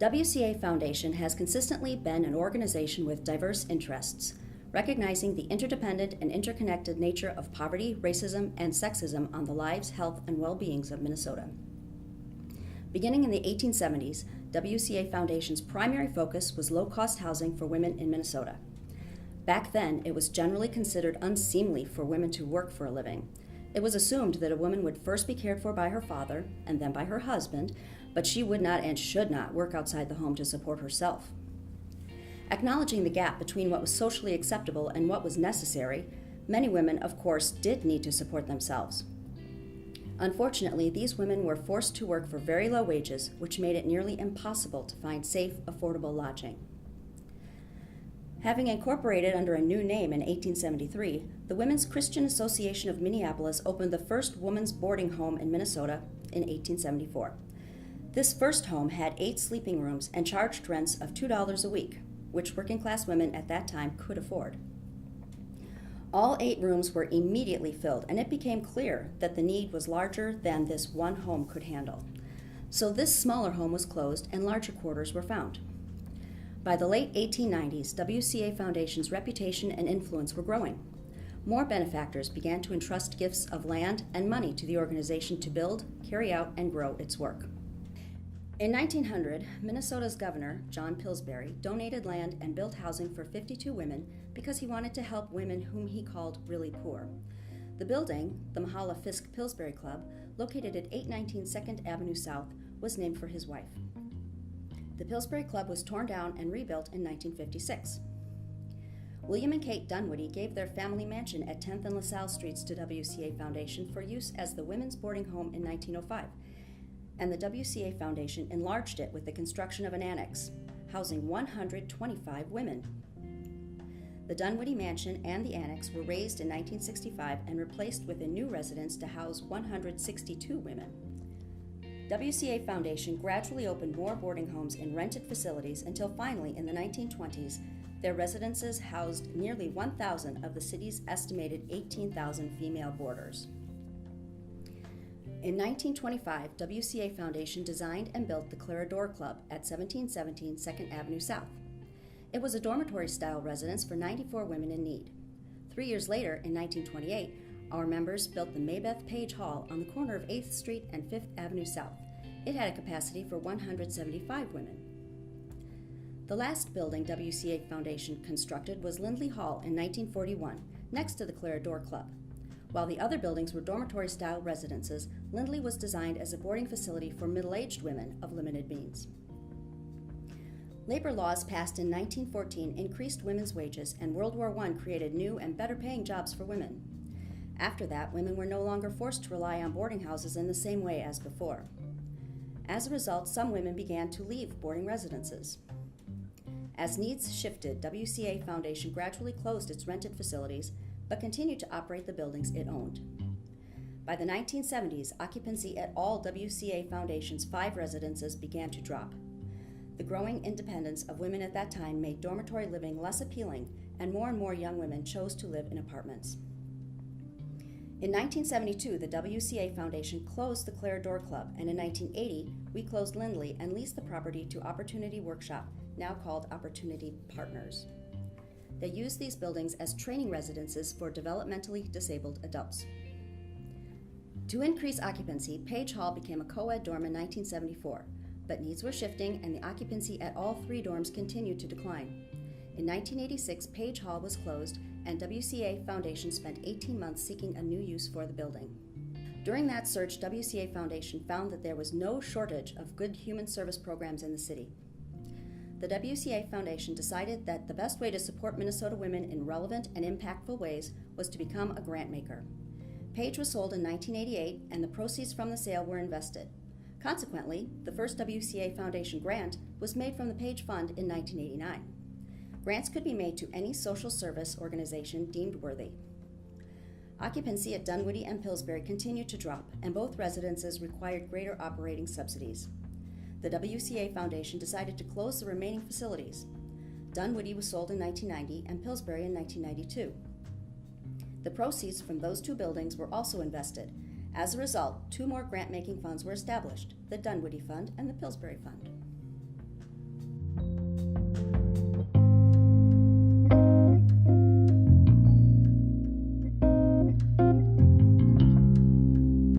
WCA Foundation has consistently been an organization with diverse interests, recognizing the interdependent and interconnected nature of poverty, racism, and sexism on the lives, health, and well-beings of Minnesota. Beginning in the 1870s, WCA Foundation's primary focus was low-cost housing for women in Minnesota. Back then, it was generally considered unseemly for women to work for a living. It was assumed that a woman would first be cared for by her father and then by her husband, but she would not and should not work outside the home to support herself. Acknowledging the gap between what was socially acceptable and what was necessary, many women, of course, did need to support themselves. Unfortunately, these women were forced to work for very low wages, which made it nearly impossible to find safe, affordable lodging. Having incorporated under a new name in 1873, the Women's Christian Association of Minneapolis opened the first women's boarding home in Minnesota in 1874. This first home had 8 sleeping rooms and charged rents of $2 a week, which working-class women at that time could afford. All 8 rooms were immediately filled, and it became clear that the need was larger than this one home could handle. So this smaller home was closed and larger quarters were found. By the late 1890s, WCA Foundation's reputation and influence were growing. More benefactors began to entrust gifts of land and money to the organization to build, carry out, and grow its work. In 1900, Minnesota's governor, John Pillsbury, donated land and built housing for 52 women because he wanted to help women whom he called really poor. The building, the Mahala Fisk Pillsbury Club, located at 819 2nd Avenue South, was named for his wife. The Pillsbury Club was torn down and rebuilt in 1956. William and Kate Dunwoody gave their family mansion at 10th and LaSalle Streets to WCA Foundation for use as the women's boarding home in 1905, and the WCA Foundation enlarged it with the construction of an annex, housing 125 women. The Dunwoody Mansion and the annex were razed in 1965 and replaced with a new residence to house 162 women. WCA Foundation gradually opened more boarding homes in rented facilities until finally, in the 1920s, their residences housed nearly 1,000 of the city's estimated 18,000 female boarders. In 1925, WCA Foundation designed and built the Clarador Club at 1717 2nd Avenue South. It was a dormitory-style residence for 94 women in need. 3 years later, in 1928, our members built the Maybeth Page Hall on the corner of 8th Street and 5th Avenue South. It had a capacity for 175 women. The last building WCA Foundation constructed was Lindley Hall in 1941, next to the Clarador Club. While the other buildings were dormitory-style residences, Lindley was designed as a boarding facility for middle-aged women of limited means. Labor laws passed in 1914 increased women's wages, and World War I created new and better-paying jobs for women. After that, women were no longer forced to rely on boarding houses in the same way as before. As a result, some women began to leave boarding residences. As needs shifted, WCA Foundation gradually closed its rented facilities, but continued to operate the buildings it owned. By the 1970s, occupancy at all WCA Foundation's 5 residences began to drop. The growing independence of women at that time made dormitory living less appealing, and more young women chose to live in apartments. In 1972, the WCA Foundation closed the Clarador Club, and in 1980, we closed Lindley and leased the property to Opportunity Workshop, now called Opportunity Partners. They used these buildings as training residences for developmentally disabled adults. To increase occupancy, Page Hall became a co-ed dorm in 1974, but needs were shifting and the occupancy at all 3 dorms continued to decline. In 1986, Page Hall was closed, and WCA Foundation spent 18 months seeking a new use for the building. During that search, WCA Foundation found that there was no shortage of good human service programs in the city. The WCA Foundation decided that the best way to support Minnesota women in relevant and impactful ways was to become a grant maker. Page was sold in 1988, and the proceeds from the sale were invested. Consequently, the first WCA Foundation grant was made from the Page Fund in 1989. Grants could be made to any social service organization deemed worthy. Occupancy at Dunwoody and Pillsbury continued to drop, and both residences required greater operating subsidies. The WCA Foundation decided to close the remaining facilities. Dunwoody was sold in 1990 and Pillsbury in 1992. The proceeds from those 2 buildings were also invested. As a result, 2 more grant-making funds were established, the Dunwoody Fund and the Pillsbury Fund.